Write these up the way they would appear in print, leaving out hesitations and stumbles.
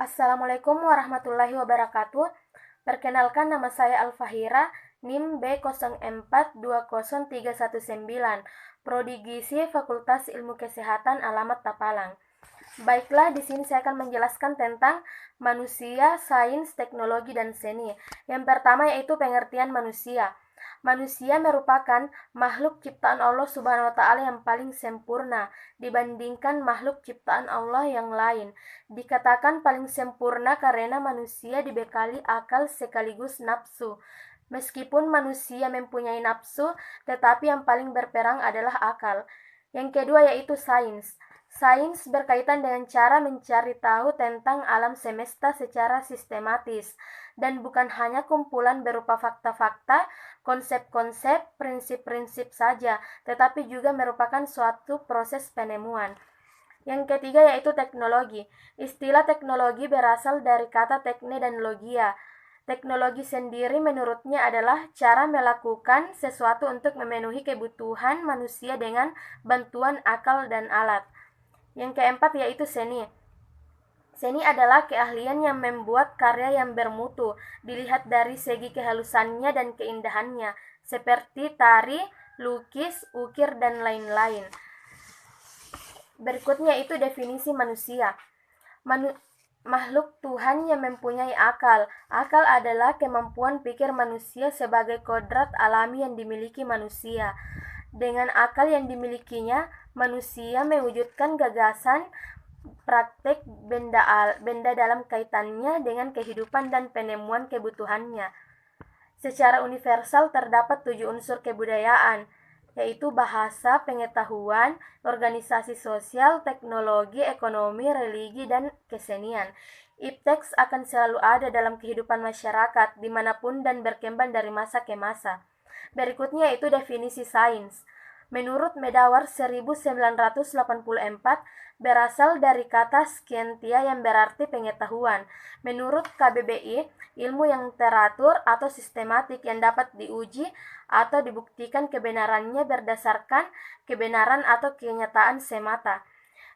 Assalamualaikum warahmatullahi wabarakatuh. Perkenalkan, nama saya Alfahira, NIM B04203119, Prodi Gizi Fakultas Ilmu Kesehatan, alamat Tapalang. Baiklah, di sini saya akan menjelaskan tentang manusia, sains, teknologi, dan seni. Yang pertama yaitu pengertian manusia. Manusia merupakan makhluk ciptaan Allah Subhanahu wa Ta'ala yang paling sempurna dibandingkan makhluk ciptaan Allah yang lain. Dikatakan paling sempurna karena manusia dibekali akal sekaligus nafsu. Meskipun manusia mempunyai nafsu, tetapi yang paling berperang adalah akal. Yang kedua yaitu sains. Sains berkaitan dengan cara mencari tahu tentang alam semesta secara sistematis, dan bukan hanya kumpulan berupa fakta-fakta, konsep-konsep, prinsip-prinsip saja, tetapi juga merupakan suatu proses penemuan. Yang ketiga yaitu teknologi. Istilah teknologi berasal dari kata tekne dan logia. Teknologi sendiri menurutnya adalah cara melakukan sesuatu untuk memenuhi kebutuhan manusia dengan bantuan akal dan alat. Yang keempat yaitu seni. Seni adalah keahlian yang membuat karya yang bermutu, dilihat dari segi kehalusannya dan keindahannya, seperti tari, lukis, ukir, dan lain-lain. Berikutnya itu definisi manusia. Makhluk Tuhan yang mempunyai akal. Akal adalah kemampuan pikir manusia sebagai kodrat alami yang dimiliki manusia. Dengan akal yang dimilikinya, manusia mewujudkan gagasan, praktek benda dalam kaitannya dengan kehidupan dan penemuan kebutuhannya. Secara universal terdapat 7 unsur kebudayaan, yaitu bahasa, pengetahuan, organisasi sosial, teknologi, ekonomi, religi, dan kesenian. Ipteks akan selalu ada dalam kehidupan masyarakat dimanapun dan berkembang dari masa ke masa. Berikutnya itu definisi sains. Menurut Medawar 1984, berasal dari kata scientia yang berarti pengetahuan. Menurut KBBI, ilmu yang teratur atau sistematik yang dapat diuji atau dibuktikan kebenarannya berdasarkan kebenaran atau kenyataan semata.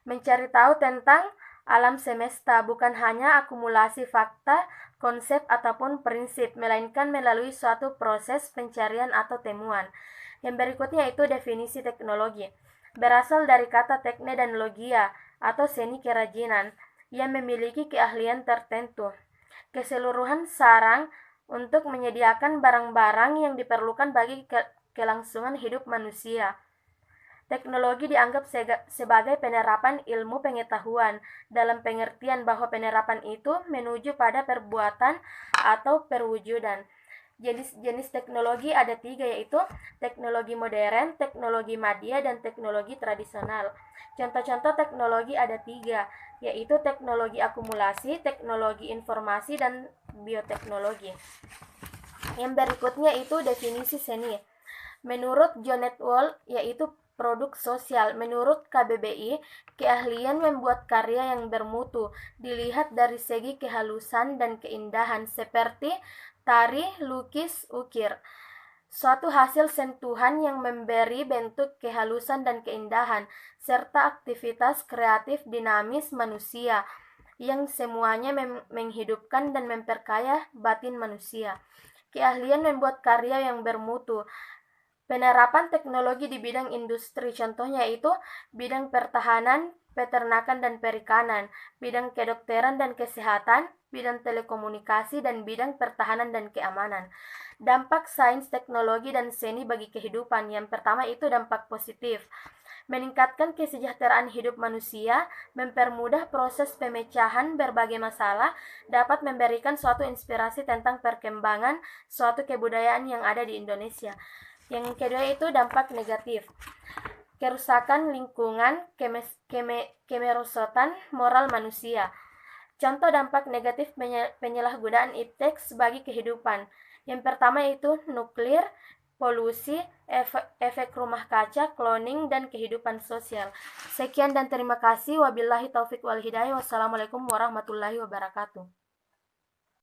Mencari tahu tentang alam semesta bukan hanya akumulasi fakta, konsep, ataupun prinsip, melainkan melalui suatu proses pencarian atau temuan. Yang berikutnya itu definisi teknologi. Berasal dari kata tekne dan logia atau seni kerajinan yang memiliki keahlian tertentu. Keseluruhan sarang untuk menyediakan barang-barang yang diperlukan bagi kelangsungan hidup manusia. Teknologi dianggap sebagai penerapan ilmu pengetahuan dalam pengertian bahwa penerapan itu menuju pada perbuatan atau perwujudan. Jenis teknologi ada 3, yaitu teknologi modern, teknologi madya, dan teknologi tradisional. Contoh-contoh teknologi ada 3, yaitu teknologi akumulasi, teknologi informasi, dan bioteknologi. Yang berikutnya itu definisi seni. Menurut Jonet Wall, yaitu produk sosial. Menurut KBBI, keahlian membuat karya yang bermutu dilihat dari segi kehalusan dan keindahan seperti tari, lukis, ukir. Suatu hasil sentuhan yang memberi bentuk kehalusan dan keindahan serta aktivitas kreatif dinamis manusia yang semuanya menghidupkan dan memperkaya batin manusia. Keahlian membuat karya yang bermutu. Penerapan teknologi di bidang industri, contohnya itu bidang pertahanan, peternakan dan perikanan, bidang kedokteran dan kesehatan, bidang telekomunikasi, dan bidang pertahanan dan keamanan. Dampak sains, teknologi, dan seni bagi kehidupan. Yang pertama itu dampak positif. Meningkatkan kesejahteraan hidup manusia, mempermudah proses pemecahan berbagai masalah, dapat memberikan suatu inspirasi tentang perkembangan suatu kebudayaan yang ada di Indonesia. Yang kedua itu dampak negatif. Kerusakan lingkungan, kemerosotan moral manusia. Contoh dampak negatif penyalahgunaan ipteks bagi kehidupan. Yang pertama itu nuklir, polusi, efek rumah kaca, cloning, dan kehidupan sosial. Sekian dan terima kasih. Wabillahi taufik wal hidayah. Wassalamualaikum warahmatullahi wabarakatuh.